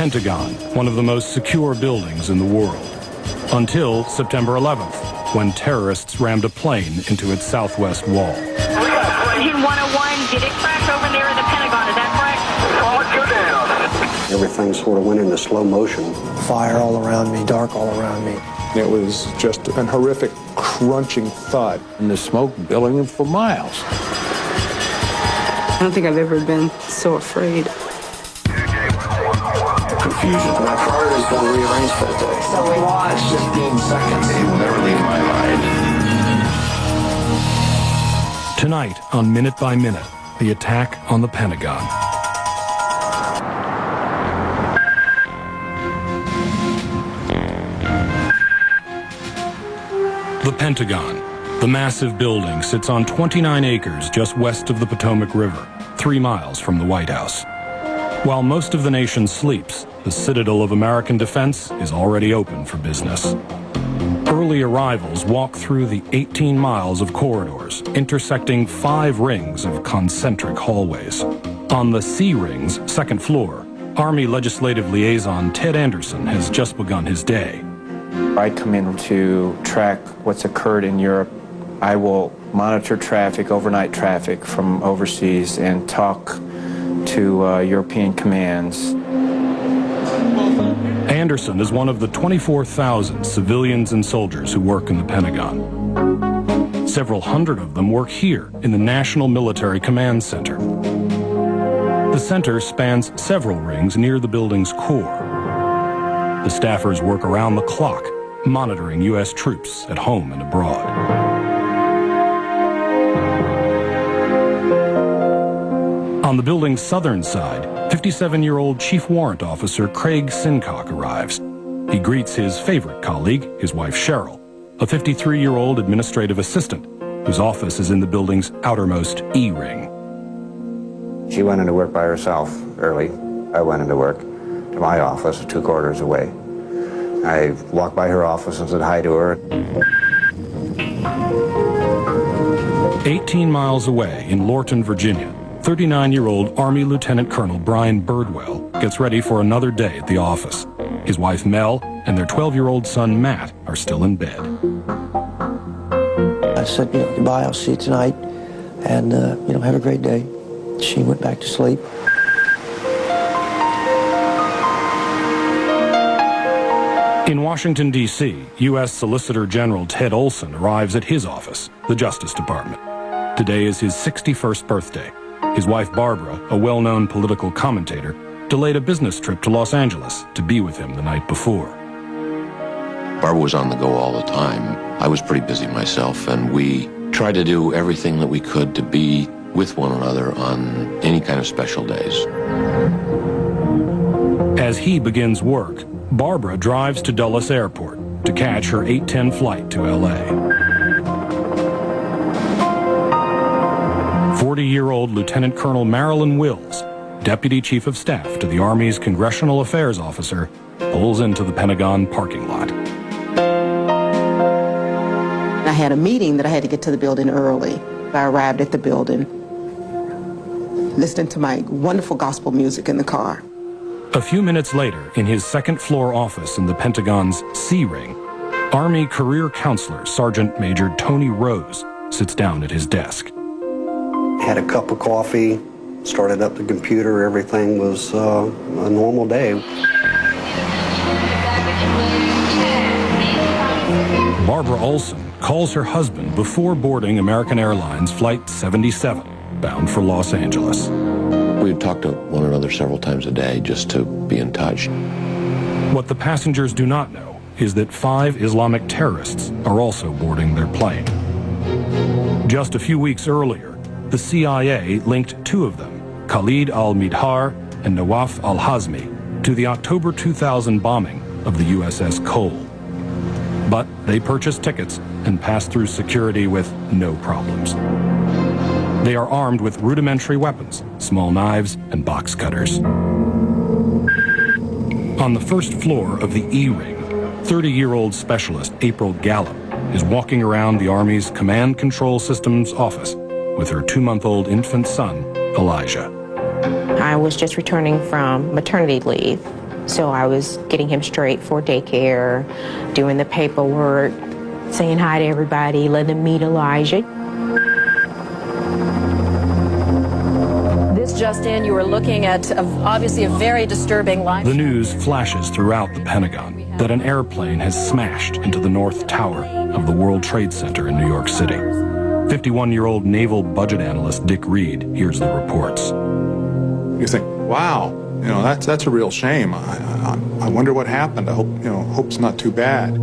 Pentagon, one of the most secure buildings in the world. Until September 11th, when terrorists rammed a plane into its southwest wall. Engine 101, did it crash over near the Pentagon? Is that correct? Everything sort of went into slow motion. Fire all around me, dark all around me. It was just an horrific crunching thud. And the smoke billowing for miles. I don't think I've ever been so afraid. Confusion. My car is going to rearrange for the day. So we watched 15 seconds. It will never leave my mind. Tonight, on Minute by Minute, the attack on the Pentagon. The Pentagon. The massive building sits on 29 acres just west of the Potomac River, 3 miles from the White House. While most of the nation sleeps, the citadel of American defense is already open for business. Early arrivals walk through the 18 miles of corridors, intersecting 5 rings of concentric hallways. On the C Ring's second floor, Army Legislative Liaison Ted Anderson has just begun his day. I come in to track what's occurred in Europe. I will monitor traffic, overnight traffic from overseas, and talk to European commands. Anderson is one of the 24,000 civilians and soldiers who work in the Pentagon. Several hundred of them work here in the National Military Command Center. The center spans several rings near the building's core. The staffers work around the clock, monitoring U.S. troops at home and abroad. On the building's southern side, 57-year-old Chief Warrant Officer Craig Sincock arrives. He greets his favorite colleague, his wife Cheryl, a 53-year-old administrative assistant whose office is in the building's outermost E ring. She went into work by herself early. I went into work to my office 2 corridors away. I walked by her office and said hi to her. 18 miles away in Lorton, Virginia, 39-year-old Army Lieutenant Colonel Brian Birdwell gets ready for another day at the office. His wife Mel and their 12-year-old son Matt are still in bed. I said, goodbye, I'll see you tonight, and, have a great day. She went back to sleep. In Washington, D.C., U.S. Solicitor General Ted Olson arrives at his office, the Justice Department. Today is his 61st birthday. His wife Barbara, a well-known political commentator, delayed a business trip to Los Angeles to be with him the night before. Barbara was on the go all the time. I was pretty busy myself, and we tried to do everything that we could to be with one another on any kind of special days. As he begins work, Barbara drives to Dulles Airport to catch her 8:10 flight to L.A. 40-year-old Lieutenant Colonel Marilyn Wills, Deputy Chief of Staff to the Army's Congressional Affairs Officer, pulls into the Pentagon parking lot. I had a meeting that I had to get to the building early. I arrived at the building, listening to my wonderful gospel music in the car. A few minutes later, in his second-floor office in the Pentagon's C Ring, Army Career Counselor Sergeant Major Tony Rose sits down at his desk. Had a cup of coffee, started up the computer, everything was a normal day. Barbara Olson calls her husband before boarding American Airlines Flight 77, bound for Los Angeles. We had talked to one another several times a day just to be in touch. What the passengers do not know is that 5 Islamic terrorists are also boarding their plane. Just a few weeks earlier, the CIA linked 2 of them, Khalid al-Midhar and Nawaf al-Hazmi, to the October 2000 bombing of the USS Cole. But they purchased tickets and passed through security with no problems. They are armed with rudimentary weapons, small knives and box cutters. On the first floor of the E Ring, 30-year-old specialist April Gallup is walking around the Army's Command Control Systems office with her 2-month-old infant son, Elijah. I was just returning from maternity leave. So I was getting him straight for daycare, doing the paperwork, saying hi to everybody, letting them meet Elijah. This just in, you were looking at obviously a very disturbing live. The news flashes throughout the Pentagon that an airplane has smashed into the North Tower of the World Trade Center in New York City. 51-year-old naval budget analyst Dick Reed hears the reports. You think, wow, you know, that's a real shame. I wonder what happened. I hope it's not too bad.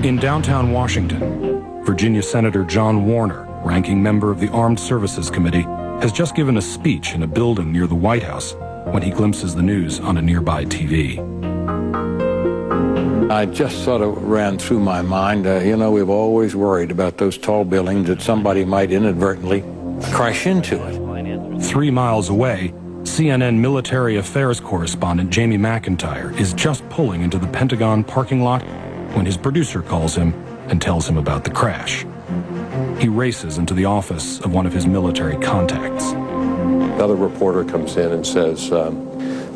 In downtown Washington, Virginia Senator John Warner, ranking member of the Armed Services Committee, has just given a speech in a building near the White House when he glimpses the news on a nearby TV. I just sort of ran through my mind, you know, we've always worried about those tall buildings that somebody might inadvertently crash into it. 3 miles away, CNN military affairs correspondent Jamie McIntyre is just pulling into the Pentagon parking lot when his producer calls him and tells him about the crash. He races into the office of one of his military contacts. Another reporter comes in and says,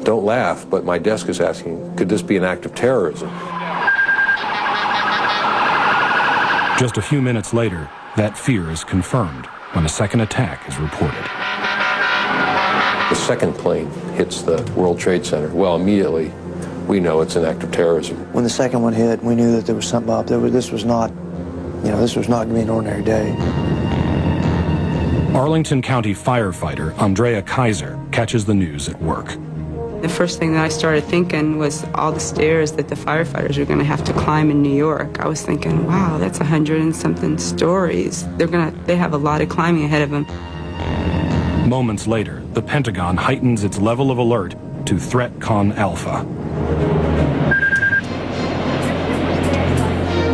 don't laugh, but my desk is asking, could this be an act of terrorism? Just a few minutes later, that fear is confirmed when a second attack is reported. The second plane hits the World Trade Center. Well, immediately, we know it's an act of terrorism. When the second one hit, we knew that there was something up. This was not going to be an ordinary day. Arlington County firefighter Andrea Kaiser catches the news at work. The first thing that I started thinking was all the stairs that the firefighters are going to have to climb in New York. I was thinking, wow, that's 100 and something stories. They have a lot of climbing ahead of them. Moments later, the Pentagon heightens its level of alert to Threat Con Alpha.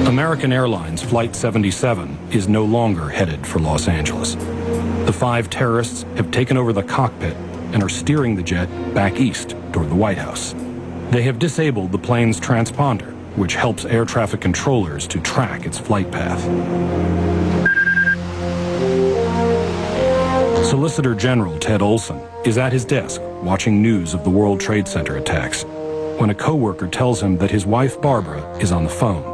American Airlines Flight 77 is no longer headed for Los Angeles. The 5 terrorists have taken over the cockpit and are steering the jet back east toward the White House. They have disabled the plane's transponder, which helps air traffic controllers to track its flight path. Solicitor General Ted Olson is at his desk watching news of the World Trade Center attacks when a coworker tells him that his wife Barbara is on the phone.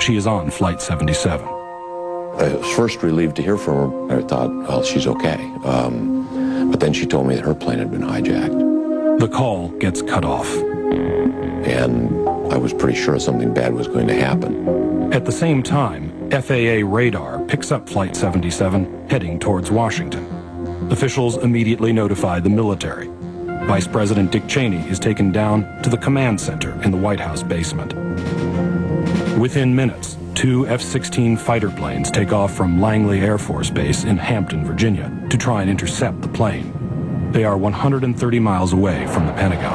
She is on Flight 77. I was first relieved to hear from her. I thought, well, she's okay. But then she told me that her plane had been hijacked. The call gets cut off. And I was pretty sure something bad was going to happen. At the same time, FAA radar picks up Flight 77 heading towards Washington. Officials immediately notify the military. Vice President Dick Cheney is taken down to the command center in the White House basement. Within minutes, 2 F-16 fighter planes take off from Langley Air Force Base in Hampton, Virginia, to try and intercept the plane. They are 130 miles away from the Pentagon.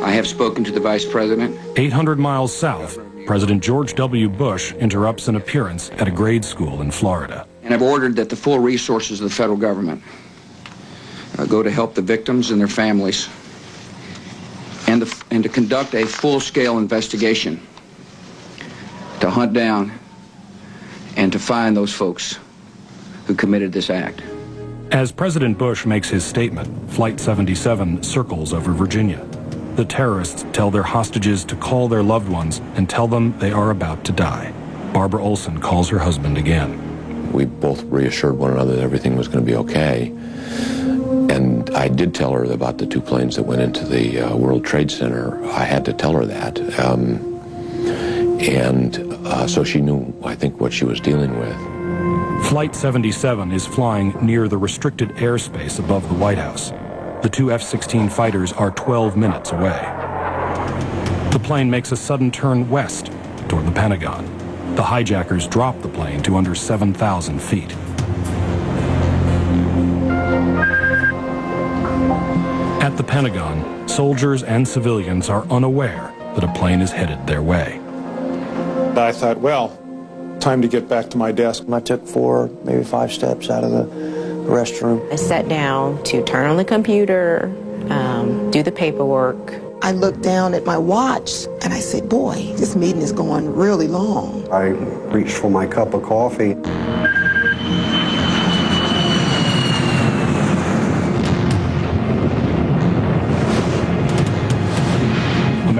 I have spoken to the Vice President. 800 miles south, President George W. Bush interrupts an appearance at a grade school in Florida. And I've ordered that the full resources of the federal government go to help the victims and their families, and to conduct a full-scale investigation to hunt down and to find those folks who committed this act. As President Bush makes his statement, Flight 77 circles over Virginia. The terrorists tell their hostages to call their loved ones and tell them they are about to die. Barbara Olson calls her husband again. We both reassured one another that everything was going to be okay. And I did tell her about the 2 planes that went into the World Trade Center. I had to tell her that. So she knew, I think, what she was dealing with. Flight 77 is flying near the restricted airspace above the White House. The 2 F-16 fighters are 12 minutes away. The plane makes a sudden turn west toward the Pentagon. The hijackers drop the plane to under 7,000 feet. At the Pentagon, soldiers and civilians are unaware that a plane is headed their way. I thought, well, time to get back to my desk. I took 4, maybe 5 steps out of the restroom. I sat down to turn on the computer, do the paperwork. I looked down at my watch and I said, boy, this meeting is going really long. I reached for my cup of coffee.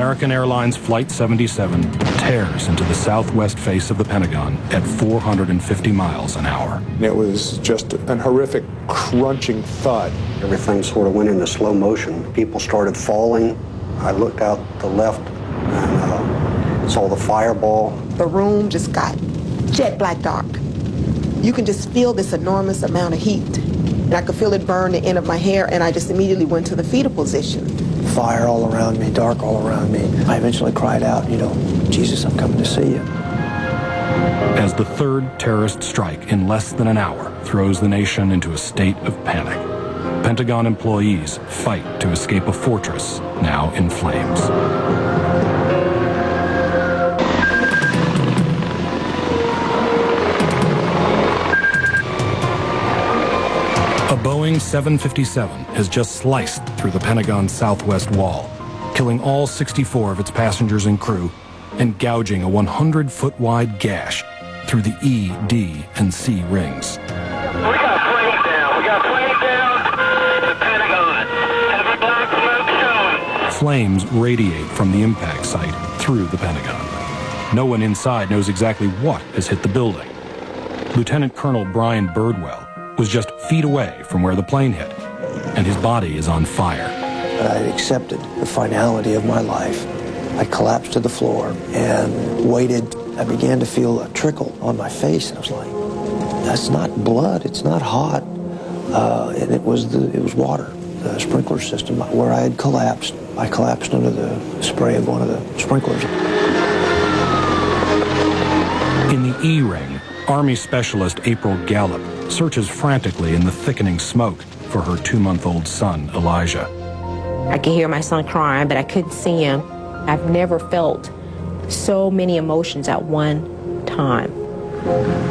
American Airlines Flight 77 tears into the southwest face of the Pentagon at 450 miles an hour. It was just an horrific crunching thud. Everything sort of went into slow motion. People started falling. I looked out the left and saw the fireball. The room just got jet black dark. You can just feel this enormous amount of heat. And I could feel it burn the end of my hair, and I just immediately went to the fetal position. Fire all around me, dark all around me. I eventually cried out, Jesus, I'm coming to see you. As the third terrorist strike in less than an hour throws the nation into a state of panic, Pentagon employees fight to escape a fortress now in flames. A Boeing 757 has just sliced through the Pentagon's southwest wall, killing all 64 of its passengers and crew and gouging a 100-foot wide gash through the E, D, and C rings. We got planes down. We got planes down. The Pentagon. Heavy black smoke showing. Flames radiate from the impact site through the Pentagon. No one inside knows exactly what has hit the building. Lieutenant Colonel Brian Birdwell was just feet away from where the plane hit, and his body is on fire. I accepted the finality of my life. I collapsed to the floor and waited. I began to feel a trickle on my face, and I was like, that's not blood, it's not hot. And it was water, the sprinkler system. Where I had collapsed, I collapsed under the spray of one of the sprinklers. In the E ring, Army Specialist April Gallup searches frantically in the thickening smoke for her 2-month-old son, Elijah. I could hear my son crying, but I couldn't see him. I've never felt so many emotions at one time.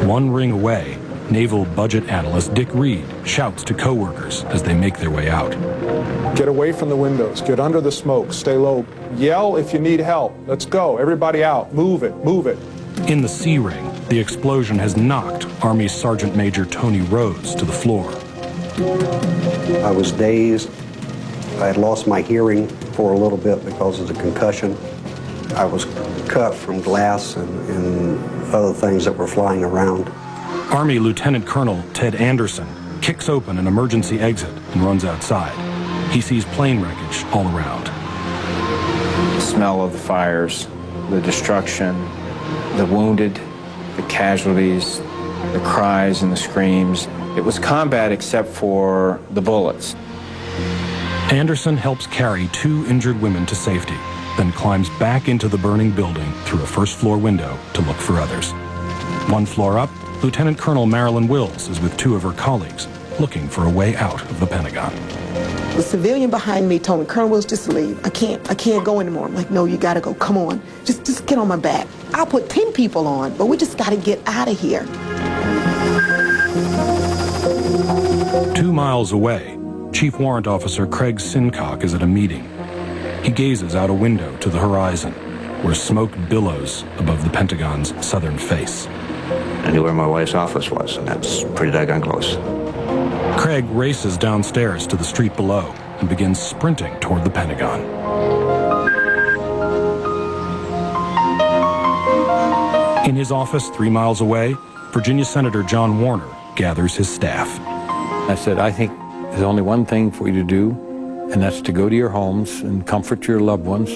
One ring away, naval budget analyst Dick Reed shouts to coworkers as they make their way out. Get away from the windows. Get under the smoke. Stay low. Yell if you need help. Let's go. Everybody out. Move it. Move it. In the C ring, the explosion has knocked Army Sergeant Major Tony Rhodes to the floor. I was dazed. I had lost my hearing for a little bit because of the concussion. I was cut from glass and other things that were flying around. Army Lieutenant Colonel Ted Anderson kicks open an emergency exit and runs outside. He sees plane wreckage all around. The smell of the fires, the destruction, the wounded, the casualties, the cries and the screams. It was combat except for the bullets. Anderson helps carry 2 injured women to safety, then climbs back into the burning building through a first-floor window to look for others. 1 floor up, Lieutenant Colonel Marilyn Wills is with 2 of her colleagues, looking for a way out of the Pentagon. The civilian behind me told me, Colonel Wills, just leave. I can't go anymore. I'm like, no, you gotta go. Come on. Just get on my back. I'll put 10 people on, but we just gotta get out of here. 2 miles away, Chief Warrant Officer Craig Sincock is at a meeting. He gazes out a window to the horizon, where smoke billows above the Pentagon's southern face. I knew where my wife's office was, and that's pretty daggone close. Craig races downstairs to the street below and begins sprinting toward the Pentagon. In his office 3 miles away, Virginia Senator John Warner gathers his staff. I said, I think there's only one thing for you to do, and that's to go to your homes and comfort your loved ones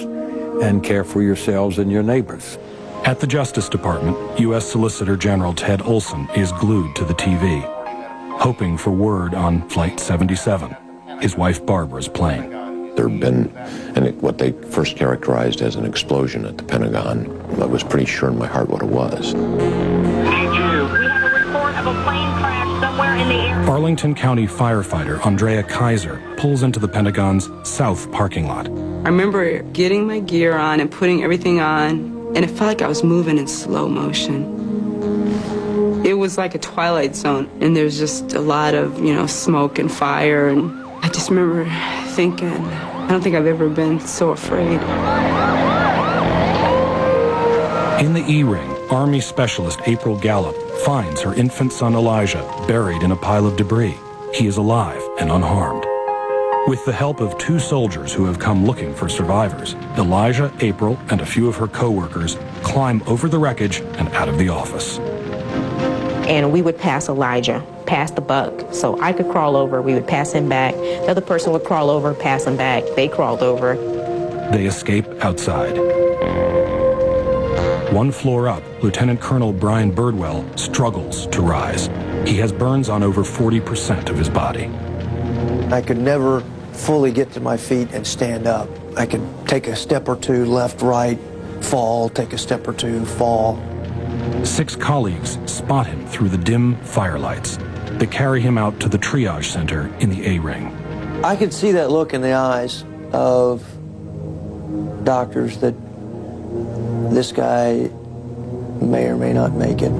and care for yourselves and your neighbors. At the Justice Department, U.S. Solicitor General Ted Olson is glued to the TV, hoping for word on Flight 77, his wife Barbara's plane. There had been what they first characterized as an explosion at the Pentagon. I was pretty sure in my heart what it was. Arlington County firefighter Andrea Kaiser pulls into the Pentagon's south parking lot. I remember getting my gear on and putting everything on, and it felt like I was moving in slow motion. It was like a twilight zone, and there's just a lot of, smoke and fire, and I just remember thinking, I don't think I've ever been so afraid. In the E-ring, Army Specialist April Gallup finds her infant son Elijah buried in a pile of debris. He is alive and unharmed. With the help of 2 soldiers who have come looking for survivors, Elijah, April, and a few of her co-workers climb over the wreckage and out of the office. And we would pass Elijah, pass the buck. So I could crawl over, we would pass him back. The other person would crawl over, pass him back. They crawled over. They escape outside. 1 floor up, Lieutenant Colonel Brian Birdwell struggles to rise. He has burns on over 40% of his body. I could never fully get to my feet and stand up. I could take a step or 2 left, right, fall, take a step or 2, fall. 6 colleagues spot him through the dim firelights. They carry him out to the triage center in the A-ring. I could see that look in the eyes of doctors that this guy may or may not make it.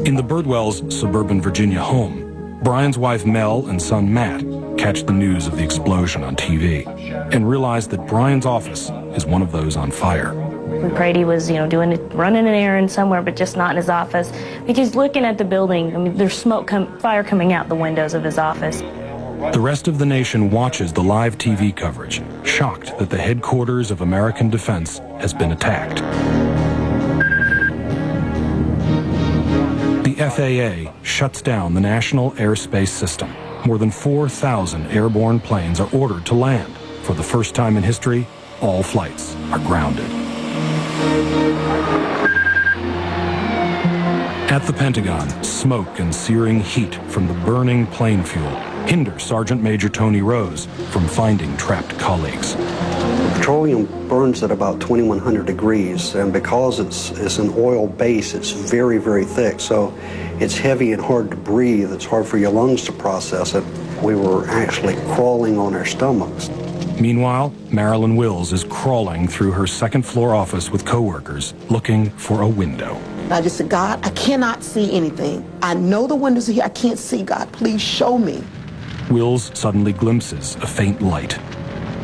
In the Birdwells' suburban Virginia home, Brian's wife Mel and son Matt catch the news of the explosion on TV and realize that Brian's office is one of those on fire. We prayed he was, running an errand somewhere, but just not in his office. Because looking at the building, I mean, there's fire coming out the windows of his office. The rest of the nation watches the live TV coverage, shocked that the headquarters of American Defense has been attacked. The FAA shuts down the national airspace system. More than 4,000 airborne planes are ordered to land. For the first time in history, all flights are grounded. At the Pentagon, smoke and searing heat from the burning plane fuel hinder Sergeant Major Tony Rose from finding trapped colleagues. Petroleum burns at about 2100 degrees, and because it's an oil base, it's very, very thick, so it's heavy and hard to breathe. It's hard for your lungs to process it. We were actually crawling on our stomachs. Meanwhile, Marilyn Wills is crawling through her second-floor office with coworkers, looking for a window. I just said, God, I cannot see anything. I know the windows are here. I can't see, God. Please show me. Wills suddenly glimpses a faint light.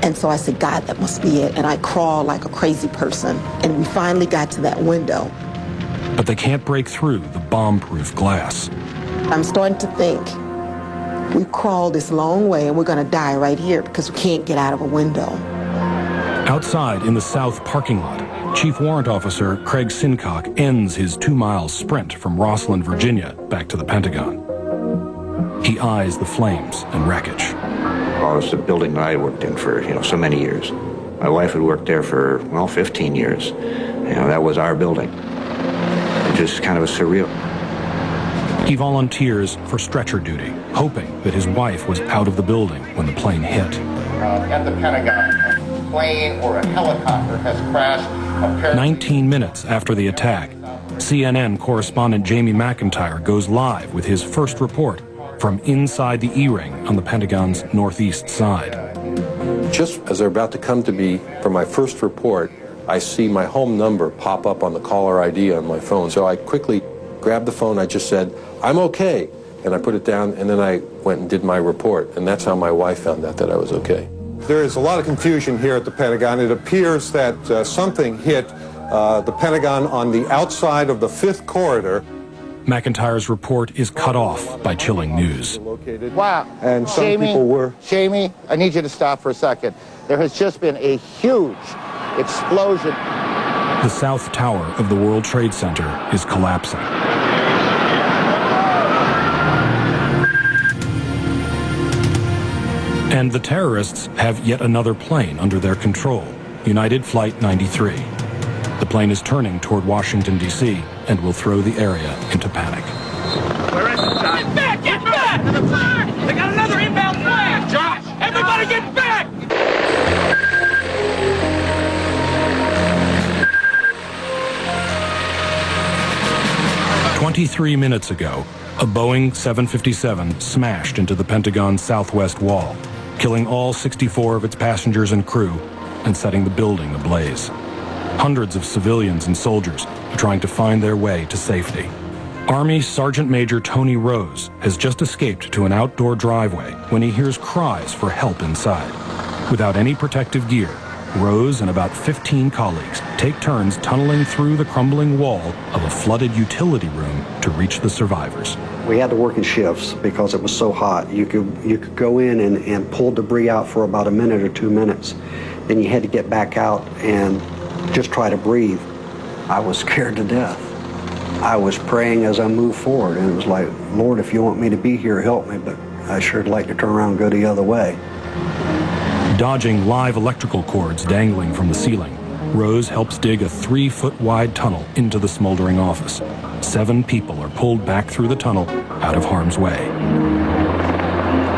And so I said, God, that must be it. And I crawled like a crazy person. And we finally got to that window. But they can't break through the bomb-proof glass. I'm starting to think, we crawled this long way and we're going to die right here because we can't get out of a window. Outside in the south parking lot, Chief Warrant Officer Craig Sincock ends his 2-mile sprint from Rosslyn, Virginia, back to the Pentagon. He eyes the flames and wreckage. Well, it was the building that I worked in for, so many years. My wife had worked there for, 15 years. That was our building. It just kind of surreal. He volunteers for stretcher duty, hoping that his wife was out of the building when the plane hit. At the Pentagon, a plane or a helicopter has crashed. 19 minutes after the attack, CNN correspondent Jamie McIntyre goes live with his first report from inside the E-ring on the Pentagon's northeast side. Just as they're about to come to me for my first report, I see my home number pop up on the caller ID on my phone. So I quickly grabbed the phone, I just said, "I'm okay," and I put it down, and then I went and did my report, and that's how my wife found out that I was okay. There is a lot of confusion here at the Pentagon. It appears that something hit the Pentagon on the outside of the 5th corridor. McIntyre's report is cut off by chilling news. Wow. And some Jamie, people were... Jamie, I need you to stop for a second. There has just been a huge explosion. The south tower of the World Trade Center is collapsing. And the terrorists have yet another plane under their control, United Flight 93. The plane is turning toward Washington, D.C., and will throw the area into panic. Where is it, John? Get back! Get back! They got another inbound flag! Josh! Everybody get back! 23 minutes ago, a Boeing 757 smashed into the Pentagon's southwest wall, killing all 64 of its passengers and crew and setting the building ablaze. Hundreds of civilians and soldiers are trying to find their way to safety. Army Sergeant Major Tony Rose has just escaped to an outdoor driveway when he hears cries for help inside. Without any protective gear, Rose and about 15 colleagues take turns tunneling through the crumbling wall of a flooded utility room to reach the survivors. We had to work in shifts because it was so hot. You could go in and pull debris out for about a minute or 2 minutes. Then you had to get back out and just try to breathe. I was scared to death. I was praying as I moved forward, and it was like, Lord, if you want me to be here, help me, but I sure'd like to turn around and go the other way. Dodging live electrical cords dangling from the ceiling, Rose helps dig a 3-foot wide tunnel into the smoldering office. 7 people are pulled back through the tunnel out of harm's way.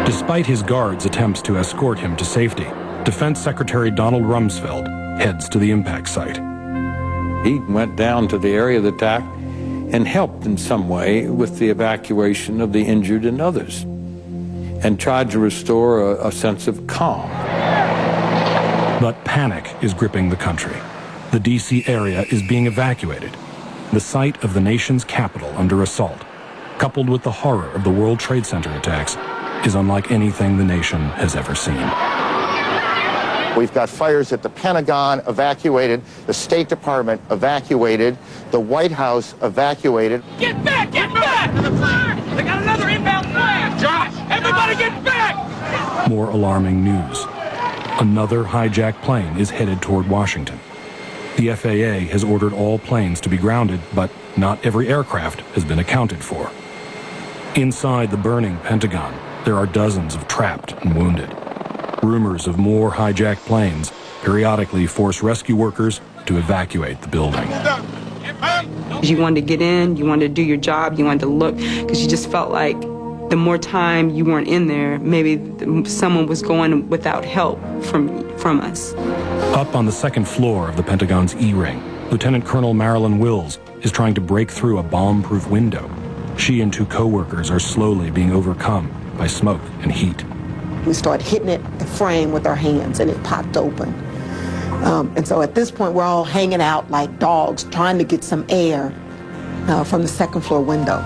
Despite his guards' attempts to escort him to safety, Defense Secretary Donald Rumsfeld heads to the impact site. He went down to the area of the attack and helped in some way with the evacuation of the injured and others, and tried to restore a sense of calm. But panic is gripping the country. The D.C. area is being evacuated. The site of the nation's capital under assault, coupled with the horror of the World Trade Center attacks, is unlike anything the nation has ever seen. We've got fires at the Pentagon evacuated, the State Department evacuated, the White House evacuated. Get back! Get back! They got another inbound fire! Josh! Everybody get back! More alarming news. Another hijacked plane is headed toward Washington. The FAA has ordered all planes to be grounded, but not every aircraft has been accounted for. Inside the burning Pentagon, there are dozens of trapped and wounded. Rumors of more hijacked planes periodically force rescue workers to evacuate the building. You wanted to get in, you wanted to do your job, you wanted to look, because you just felt like the more time you weren't in there, maybe someone was going without help from us. Up on the second floor of the Pentagon's E-ring, Lieutenant Colonel Marilyn Wills is trying to break through a bomb-proof window. She and 2 co-workers are slowly being overcome by smoke and heat. We started hitting the frame with our hands, and it popped open. And so at this point, we're all hanging out like dogs, trying to get some air from the second floor window.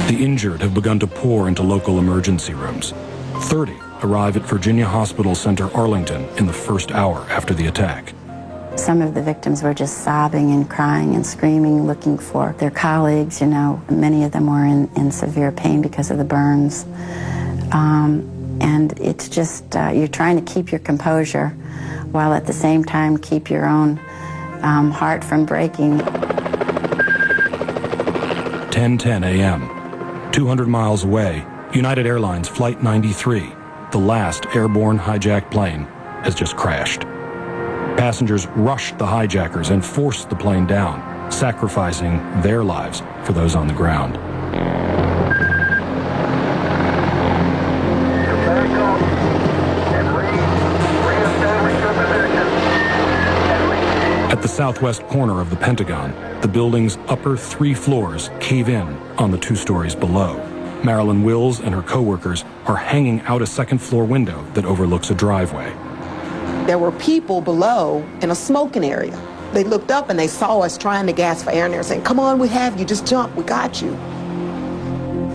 The injured have begun to pour into local emergency rooms. 30 arrive at Virginia Hospital Center Arlington in the first hour after the attack. Some of the victims were just sobbing and crying and screaming, looking for their colleagues. You know, many of them were in severe pain because of the burns. And it's just, you're trying to keep your composure while at the same time keep your own heart from breaking. 10:10 a.m. 200 miles away, United Airlines Flight 93, the last airborne hijacked plane, has just crashed. Passengers rushed the hijackers and forced the plane down, sacrificing their lives for those on the ground. At the southwest corner of the Pentagon, the building's upper 3 floors cave in on the 2 stories below. Marilyn Wills and her co-workers are hanging out a second-floor window that overlooks a driveway. There were people below in a smoking area. They looked up and they saw us trying to gasp for air, and they were saying, "Come on, we have you, just jump, we got you."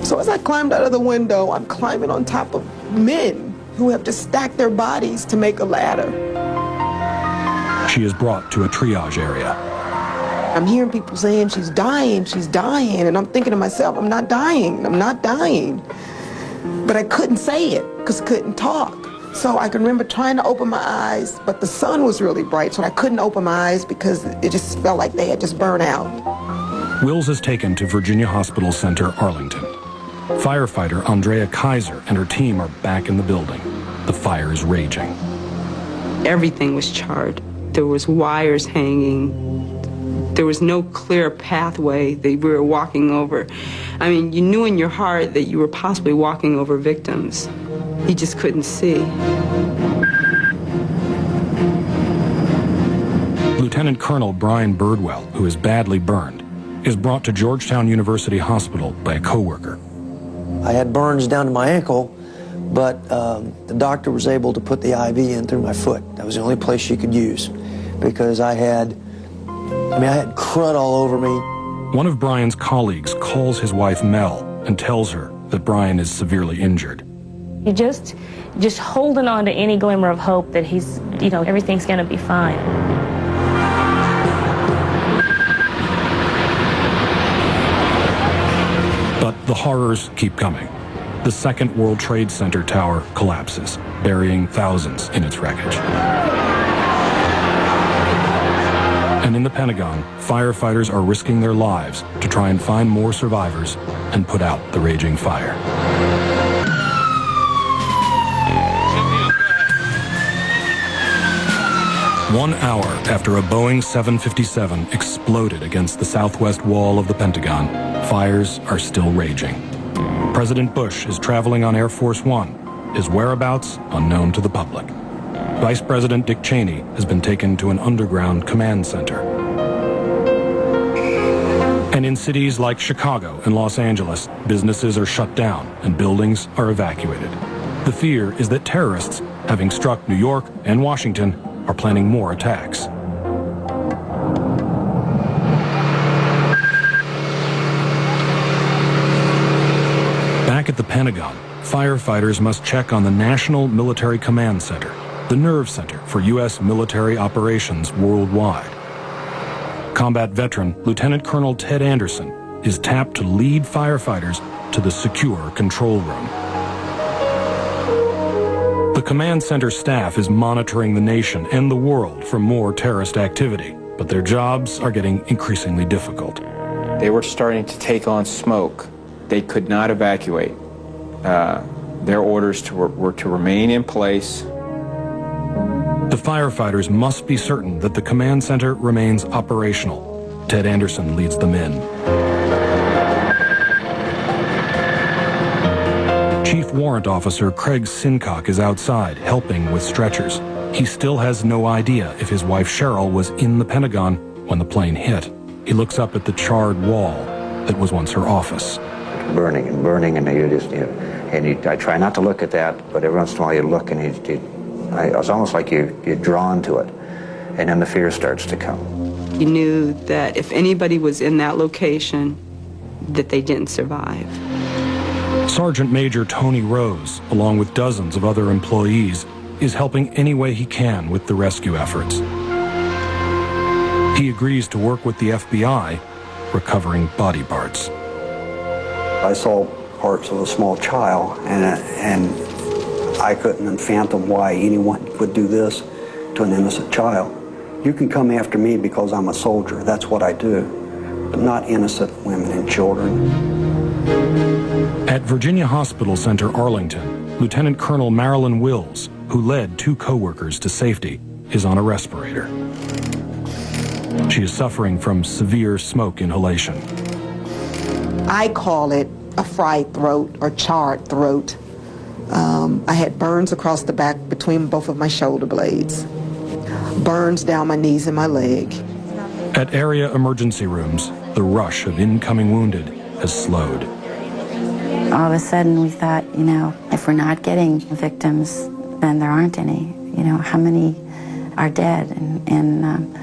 So as I climbed out of the window, I'm climbing on top of men who have just stacked their bodies to make a ladder. She is brought to a triage area. I'm hearing people saying, she's dying, and I'm thinking to myself, I'm not dying. But I couldn't say it because I couldn't talk. So I can remember trying to open my eyes, but the sun was really bright, so I couldn't open my eyes because it just felt like they had just burned out. Wills is taken to Virginia Hospital Center, Arlington. Firefighter Andrea Kaiser and her team are back in the building. The fire is raging. Everything was charred. There was wires hanging. There was no clear pathway that we were walking over. I mean, you knew in your heart that you were possibly walking over victims. You just couldn't see. Lieutenant Colonel Brian Birdwell, who is badly burned, is brought to Georgetown University Hospital by a co-worker. I had burns down to my ankle, but the doctor was able to put the IV in through my foot. That was the only place she could use because I had crud all over me. One of Brian's colleagues calls his wife Mel and tells her that Brian is severely injured. He just holding on to any glimmer of hope that he's, everything's going to be fine. But the horrors keep coming. The Second World Trade Center tower collapses, burying thousands in its wreckage. And in the Pentagon, firefighters are risking their lives to try and find more survivors and put out the raging fire. One hour after a Boeing 757 exploded against the southwest wall of the Pentagon, fires are still raging. President Bush is traveling on Air Force One, his whereabouts unknown to the public. Vice President Dick Cheney has been taken to an underground command center. And in cities like Chicago and Los Angeles, businesses are shut down and buildings are evacuated. The fear is that terrorists, having struck New York and Washington, are planning more attacks. Back at the Pentagon, firefighters must check on the National Military Command Center, the nerve center for U.S. military operations worldwide. Combat veteran Lieutenant Colonel Ted Anderson is tapped to lead firefighters to the secure control room. The command center staff is monitoring the nation and the world for more terrorist activity, but their jobs are getting increasingly difficult. They were starting to take on smoke. They could not evacuate. Their orders were to remain in place. The firefighters must be certain that the command center remains operational. Ted Anderson leads them in. Chief Warrant Officer Craig Sincock is outside, helping with stretchers. He still has no idea if his wife Cheryl was in the Pentagon when the plane hit. He looks up at the charred wall that was once her office. Burning and burning, and I try not to look at that, but every once in a while you look and it's almost like you're drawn to it, and then the fear starts to come. You knew that if anybody was in that location, that they didn't survive. Sergeant Major Tony Rose, along with dozens of other employees, is helping any way he can with the rescue efforts. He agrees to work with the FBI, recovering body parts. I saw parts of a small child, and I couldn't fathom why anyone would do this to an innocent child. You can come after me because I'm a soldier. That's what I do, but not innocent women and children. At Virginia Hospital Center, Arlington, Lieutenant Colonel Marilyn Wills, who led 2 coworkers to safety, is on a respirator. She is suffering from severe smoke inhalation. I call it a fried throat or charred throat. I had burns across the back between both of my shoulder blades, burns down my knees and my leg. At area emergency rooms, the rush of incoming wounded has slowed. All of a sudden we thought, if we're not getting victims, then there aren't any. How many are dead? And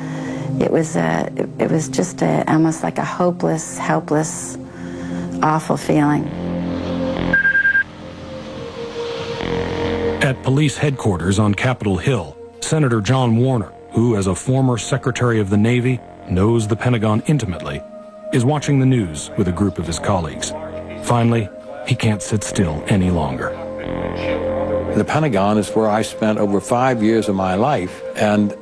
it was just almost like a hopeless, helpless, awful feeling. At police headquarters on Capitol Hill, Senator John Warner, who as a former Secretary of the Navy knows the Pentagon intimately, is watching the news with a group of his colleagues. Finally, he can't sit still any longer. The Pentagon is where I spent over 5 years of my life, and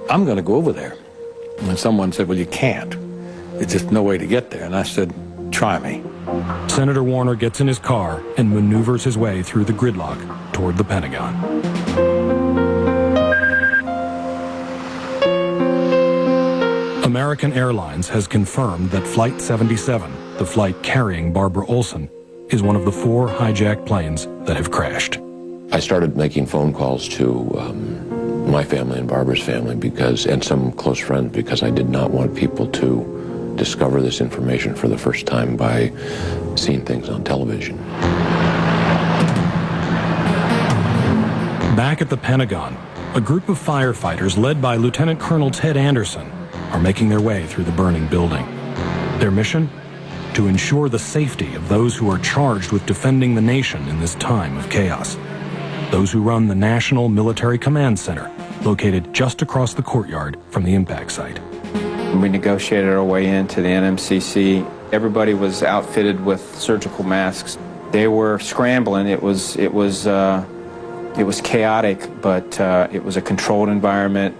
I'm going to go over there. And someone said, well, you can't. There's just no way to get there. And I said, try me. Senator Warner gets in his car and maneuvers his way through the gridlock toward the Pentagon. American Airlines has confirmed that Flight 77, the flight carrying Barbara Olson, is one of the 4 hijacked planes that have crashed. I started making phone calls to my family and Barbara's family and some close friends because I did not want people to discover this information for the first time by seeing things on television. Back at the Pentagon, a group of firefighters led by Lieutenant Colonel Ted Anderson are making their way through the burning building. Their mission? To ensure the safety of those who are charged with defending the nation in this time of chaos. those who run the National Military Command Center, located just across the courtyard from the impact site. We negotiated our way into the NMCC. Everybody was outfitted with surgical masks. They were scrambling. It was chaotic, but it was a controlled environment.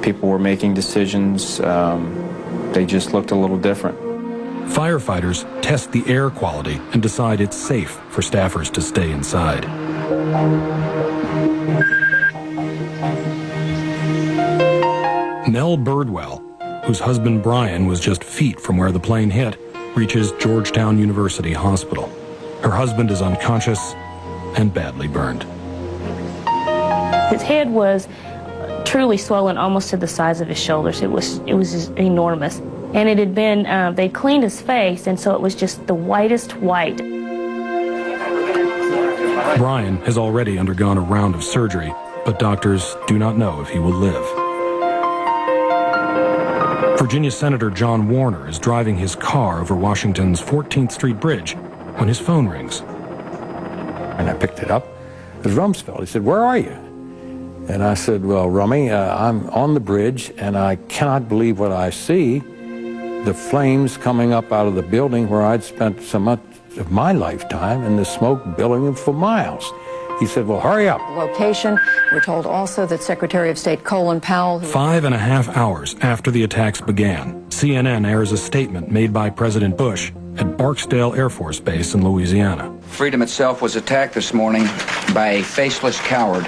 People were making decisions. They just looked a little different. Firefighters test the air quality and decide it's safe for staffers to stay inside. Nell Birdwell, whose husband Brian was just feet from where the plane hit, reaches Georgetown University Hospital. Her husband is unconscious and badly burned. His head was truly swollen almost to the size of his shoulders. It was just enormous. And it had been, they cleaned his face, and so it was just the whitest white. Brian has already undergone a round of surgery, but doctors do not know if he will live. Virginia Senator John Warner is driving his car over Washington's 14th Street Bridge when his phone rings. And I picked it up. It was Rumsfeld. He said, "Where are you?" And I said, "Well, Rummy, I'm on the bridge, and I cannot believe what I see. The flames coming up out of the building where I'd spent so much of my lifetime, and the smoke billowing for miles." He said, "Well, hurry up." Location. We're told also that Secretary of State Colin Powell... 5.5 hours after the attacks began, CNN airs a statement made by President Bush at Barksdale Air Force Base in Louisiana. Freedom itself was attacked this morning by a faceless coward,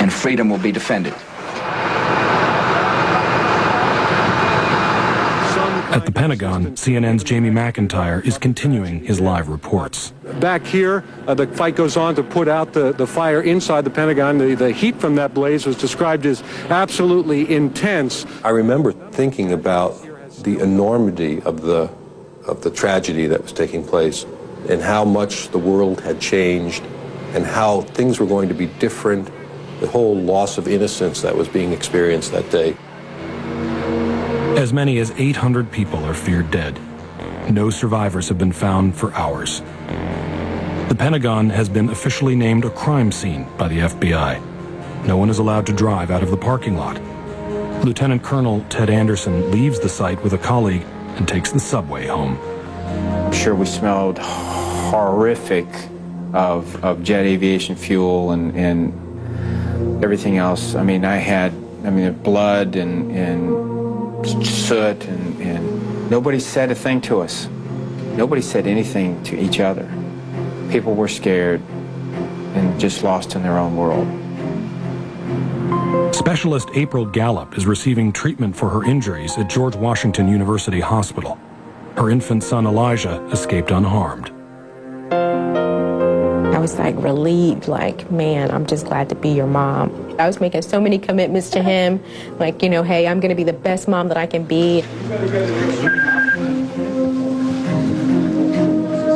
and freedom will be defended. At the Pentagon, CNN's Jamie McIntyre is continuing his live reports. Back here, the fight goes on to put out the fire inside the Pentagon. The heat from that blaze was described as absolutely intense. I remember thinking about the enormity of the tragedy that was taking place, and how much the world had changed, and how things were going to be different, the whole loss of innocence that was being experienced that day. As many as 800 people are feared dead. No survivors have been found for hours. The Pentagon has been officially named a crime scene by the FBI. No one is allowed to drive out of the parking lot. Lieutenant Colonel Ted Anderson leaves the site with a colleague and takes the subway home. I'm sure we smelled horrific of jet aviation fuel and everything else. I mean, blood and soot, and nobody said a thing to us. Nobody said anything to each other. People were scared and just lost in their own world. Specialist April Gallup is receiving treatment for her injuries at George Washington University Hospital. Her infant son Elijah escaped unharmed. I was like relieved, like, man, I'm just glad to be your mom. I was making so many commitments to him, like, you know, hey, I'm going to be the best mom that I can be.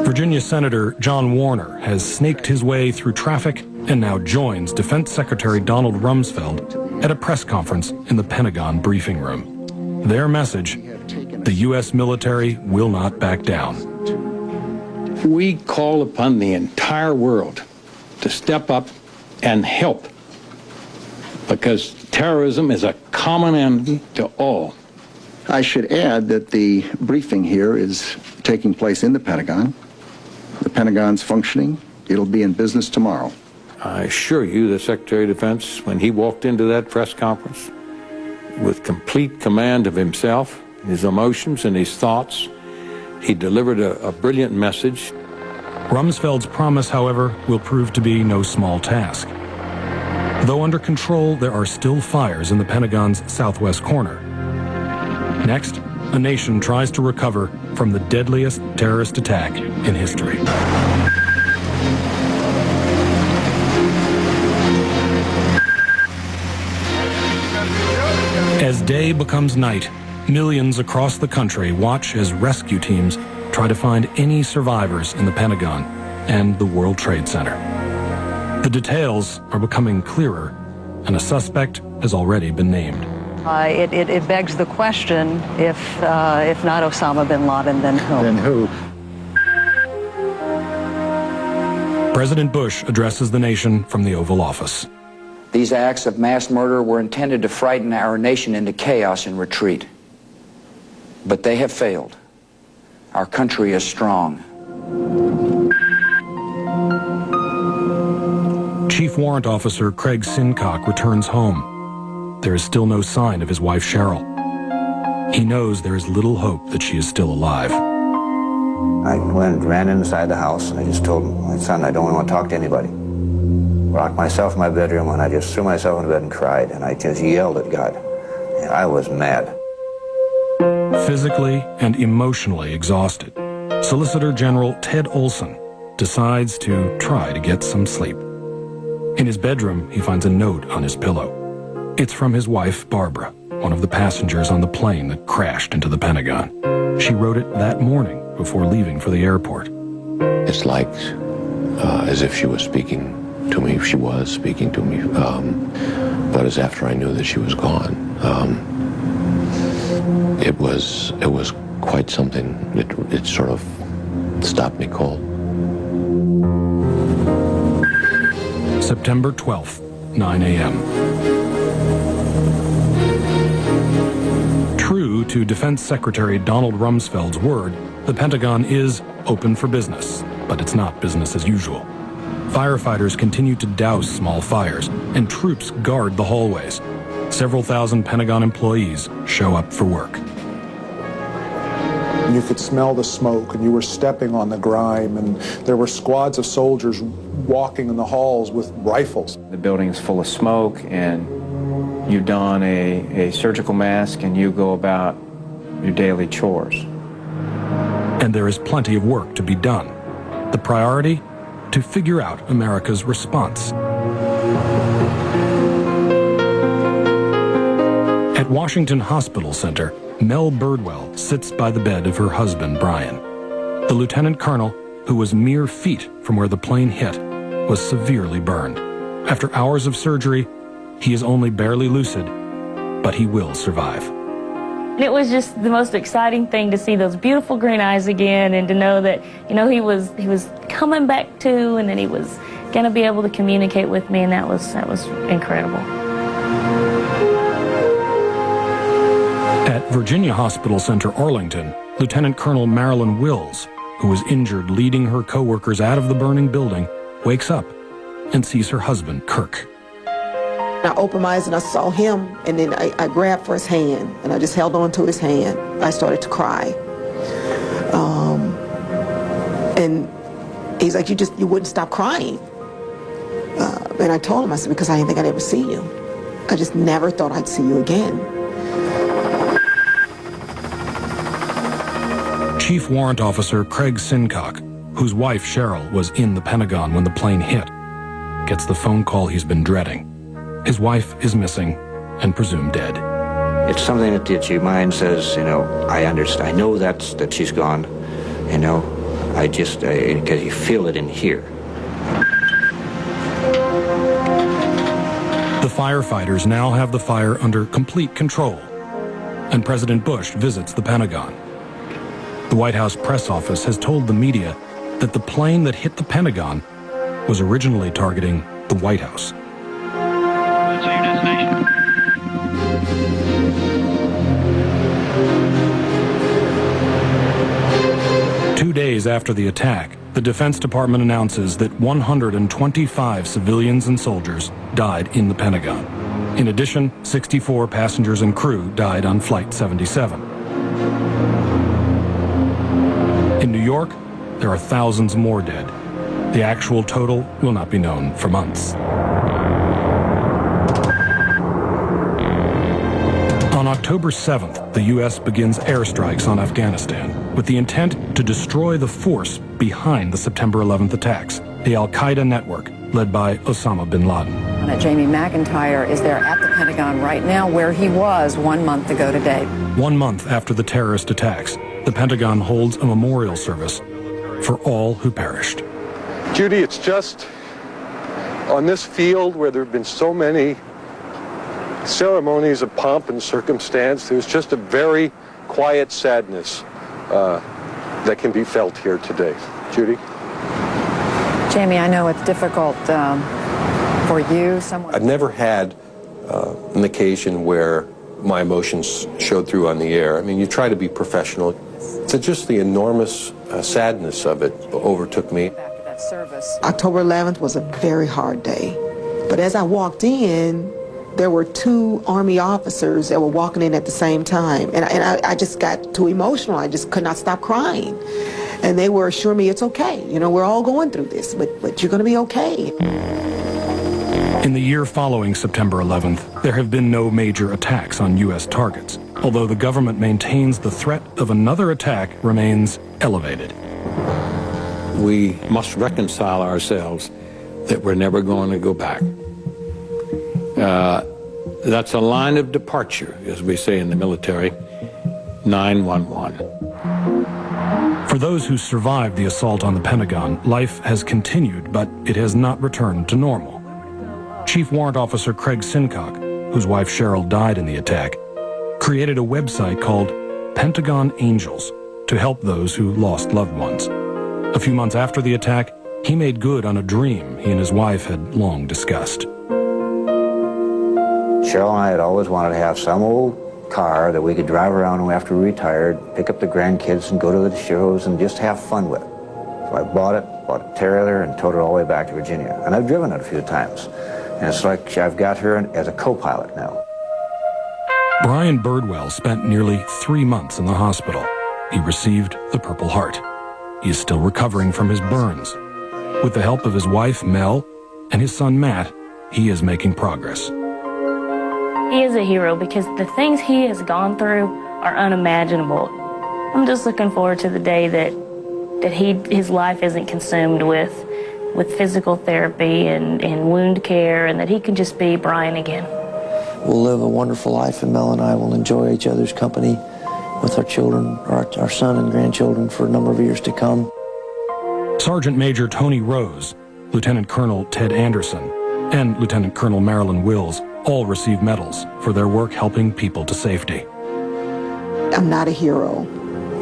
Virginia Senator John Warner has snaked his way through traffic and now joins Defense Secretary Donald Rumsfeld at a press conference in the Pentagon briefing room. Their message: the U.S. military will not back down. We call upon the entire world to step up and help, because terrorism is a common enemy to all. I should add that the briefing here is taking place in the Pentagon. The Pentagon's functioning. It'll be in business tomorrow. I assure you, the Secretary of Defense, when he walked into that press conference with complete command of himself, his emotions and his thoughts, he delivered a brilliant message. Rumsfeld's promise, however, will prove to be no small task. Though under control, there are still fires in the Pentagon's southwest corner. Next, a nation tries to recover from the deadliest terrorist attack in history. As day becomes night, millions across the country watch as rescue teams try to find any survivors in the Pentagon and the World Trade Center. The details are becoming clearer, and a suspect has already been named. It begs the question, if not Osama bin Laden, then who? Then who? President Bush addresses the nation from the Oval Office. These acts of mass murder were intended to frighten our nation into chaos and retreat. But they have failed. Our country is strong. Chief Warrant Officer Craig Sincock returns home. There is still no sign of his wife Cheryl. He knows there is little hope that she is still alive. I ran inside the house, and I just told my son, I don't want to talk to anybody. Locked myself in my bedroom, and I just threw myself in bed and cried, and I just yelled at God. And I was mad. Physically and emotionally exhausted, Solicitor General Ted Olson decides to try to get some sleep. In his bedroom, he finds a note on his pillow. It's from his wife, Barbara, one of the passengers on the plane that crashed into the Pentagon. She wrote it that morning before leaving for the airport. It's like as if she was speaking to me. She was speaking to me, but it's after I knew that she was gone. It was quite something. It sort of stopped me cold. September 12th, 9 a.m. True to Defense Secretary Donald Rumsfeld's word, the Pentagon is open for business, but it's not business as usual. Firefighters continue to douse small fires, and troops guard the hallways. Several thousand Pentagon employees show up for work. You could smell the smoke, and you were stepping on the grime, and there were squads of soldiers walking in the halls with rifles. The building is full of smoke, and you don a surgical mask, and you go about your daily chores. And there is plenty of work to be done. The priority? To figure out America's response. At Washington Hospital Center, Mel Birdwell sits by the bed of her husband, Brian. The lieutenant colonel, who was mere feet from where the plane hit, was severely burned. After hours of surgery, he is only barely lucid, but he will survive. It was just the most exciting thing to see those beautiful green eyes again, and to know that, you know, he was coming back to, and that he was going to be able to communicate with me, and that was incredible. At Virginia Hospital Center, Arlington, Lieutenant Colonel Marilyn Wills, who was injured leading her coworkers out of the burning building, wakes up and sees her husband, Kirk. I opened my eyes and I saw him, and then I grabbed for his hand, and I just held on to his hand. I started to cry. And he's like, you wouldn't stop crying. And I told him, I said, because I didn't think I'd ever see you. I just never thought I'd see you again. Chief Warrant Officer Craig Sincock, whose wife Cheryl was in the Pentagon when the plane hit, gets the phone call he's been dreading. His wife is missing and presumed dead. It's something that your mind says, you know, I understand. I know that she's gone. You know, because you feel it in here. The firefighters now have the fire under complete control, and President Bush visits the Pentagon. The White House press office has told the media that the plane that hit the Pentagon was originally targeting the White House. Two days after the attack, the Defense Department announces that 125 civilians and soldiers died in the Pentagon. In addition, 64 passengers and crew died on Flight 77. In New York, there are thousands more dead. The actual total will not be known for months. On October 7th, the U.S. begins airstrikes on Afghanistan with the intent to destroy the force behind the September 11th attacks, the al-Qaeda network led by Osama bin Laden. Jamie McIntyre is there at the Pentagon right now, where he was 1 month ago today. 1 month after the terrorist attacks, the Pentagon holds a memorial service for all who perished. Judy, it's just on this field where there have been so many ceremonies of pomp and circumstance, there's just a very quiet sadness that can be felt here today. Judy? Jamie, I know it's difficult for you. I've never had an occasion where my emotions showed through on the air. I mean, you try to be professional. So just the enormous sadness of it overtook me. October 11th was a very hard day. But as I walked in, there were 2 Army officers that were walking in at the same time. And I just got too emotional. I just could not stop crying. And they were assuring me it's okay. You know, we're all going through this, but you're going to be okay. In the year following September 11th, there have been no major attacks on U.S. targets, although the government maintains the threat of another attack remains elevated. We must reconcile ourselves that we're never going to go back. That's a line of departure, as we say in the military, 911. For those who survived the assault on the Pentagon, life has continued, but it has not returned to normal. Chief Warrant Officer Craig Sincock, whose wife Cheryl died in the attack, created a website called Pentagon Angels to help those who lost loved ones. A few months after the attack, he made good on a dream he and his wife had long discussed. Cheryl and I had always wanted to have some old car that we could drive around after we retired, pick up the grandkids and go to the shows and just have fun with. So I bought a trailer and towed it all the way back to Virginia. And I've driven it a few times. And it's like I've got her as a co-pilot now. Brian Birdwell spent nearly 3 months in the hospital. He received the Purple Heart. He is still recovering from his burns. With the help of his wife, Mel, and his son, Matt, he is making progress. He is a hero because the things he has gone through are unimaginable. I'm just looking forward to the day that his life isn't consumed with physical therapy and wound care, and that he can just be Brian again. We'll live a wonderful life, and Mel and I will enjoy each other's company with our children, our son and grandchildren for a number of years to come. Sergeant Major Tony Rose, Lieutenant Colonel Ted Anderson, and Lieutenant Colonel Marilyn Wills all received medals for their work helping people to safety. I'm not a hero.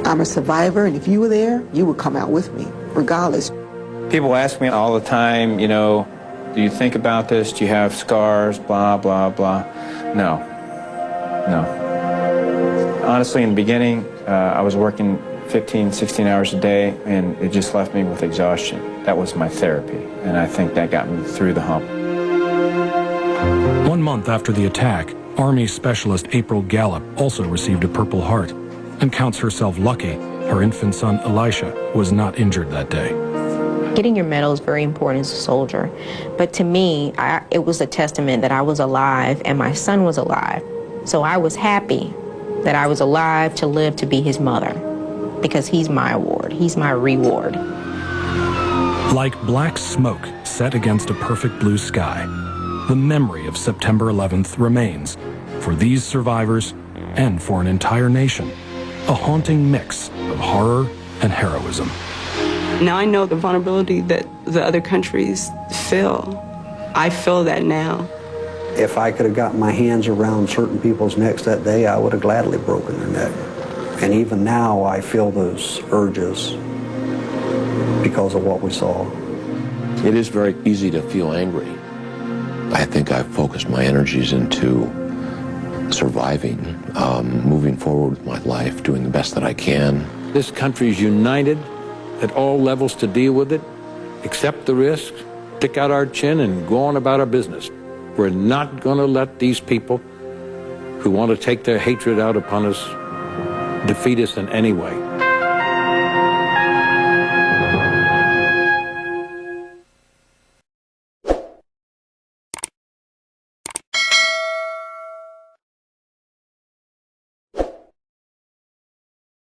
I'm a survivor, and if you were there, you would come out with me, regardless. People ask me all the time, you know, do you think about this? Do you have scars? Blah, blah, blah. No. Honestly, in the beginning, I was working 15, 16 hours a day, and it just left me with exhaustion. That was my therapy, and I think that got me through the hump. 1 month after the attack, Army Specialist April Gallup also received a Purple Heart and counts herself lucky her infant son Elisha was not injured that day. Getting your medal is very important as a soldier, but to me, it was a testament that I was alive and my son was alive. So I was happy that I was alive to live to be his mother, because he's my award, he's my reward. Like black smoke set against a perfect blue sky, the memory of September 11th remains, for these survivors and for an entire nation, a haunting mix of horror and heroism. Now I know the vulnerability that the other countries feel. I feel that now. If I could have gotten my hands around certain people's necks that day, I would have gladly broken their neck. And even now, I feel those urges because of what we saw. It is very easy to feel angry. I think I've focused my energies into surviving, moving forward with my life, doing the best that I can. This country is united at all levels to deal with it, accept the risks, stick out our chin, and go on about our business. We're not going to let these people who want to take their hatred out upon us defeat us in any way.